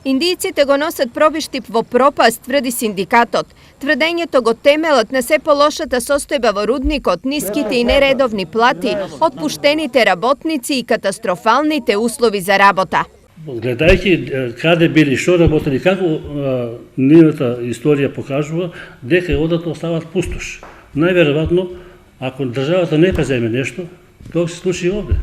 Индијците го носат пробиштип во пропаст, тврди синдикатот. Тврдењето го темелат на се полошата состојба во рудникот, ниските и нередовни плати, отпуштените работници и катастрофалните услови за работа. Гледајќи каде били, што работели, како нивната историја покажува, дека одат остават пустош. Најверојатно, ако државата не преземе нешто, тоа се случи овде.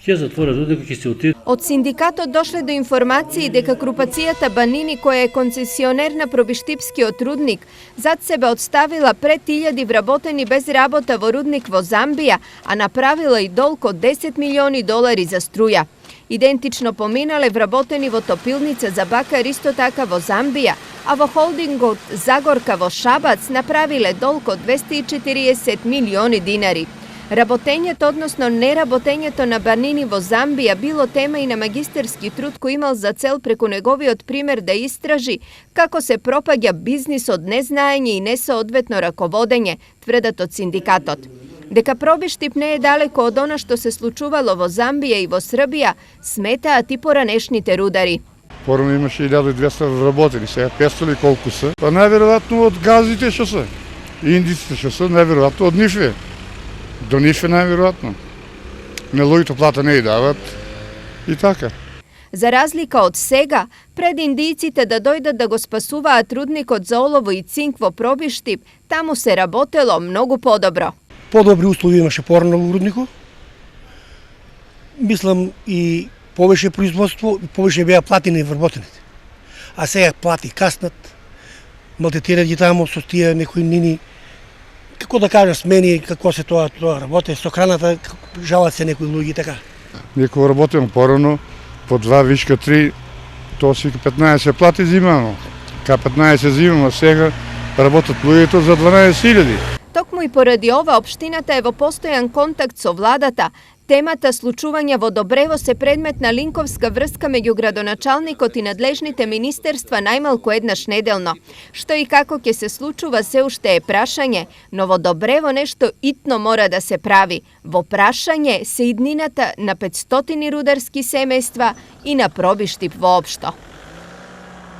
Ќе затвора рудникот, ќе се отиде. Од синдикатот дошле до информации дека групацијата Банини, која е концесионер на пробиштипскиот рудник, зад себе отставила пред 1000 вработени без работа во рудник во Замбија, а направила и долг од $10 милиони за струја. Идентично поминале вработени во топилница за бакар исто така во Замбија, а во холдингот Загорка во Шабац направиле долг од $240 милиони. Работењето, односно неработењето на Банини во Замбија било тема и на магистерски труд кој имал за цел преку неговиот пример да истражи како се пропаѓа бизнис од незнаење и несоодветно раководење, тврдат од синдикатот. Дека пробиштип не е далеко од она што се случувало во Замбија и во Србија, сметаат и поранешните рудари. Порано имаше 1200 вработени, сега 500 ли колку се. Па најверојатно од газите што се, индиците што се, најверојатно од нив. До нив е најверојатно. На луѓето плата не ја дават и така. За разлика од сега, пред индијците да дојдат да го спасуваат рудникот за олово и цинк во пробиштип, таму се работело многу подобро. Подобри услови имаше порано во рудникот. Мислам и повеќе производство, повеќе беа платени вработените. А сега плати каснат, малтретираат ги таму со тие некои нини, како да кажам, смени, како се тоа работи, со храната, жалат се некои луѓе така. Некој работено порано, по 2 вишка 3, тоа си 15 плати зимано. Ка 15 зимано, сега работат луѓето за 12.000. Токму и поради ова, општината е во постојан контакт со владата. Темата случувања во Добрево се предмет на линковска врска меѓу градоначалникот и надлежните министерства најмалку еднаш неделно. Што и како ќе се случува се уште е прашање, но во Добрево нешто итно мора да се прави. Во прашање се иднината на 500 рударски семејства и на пробиштип воопшто.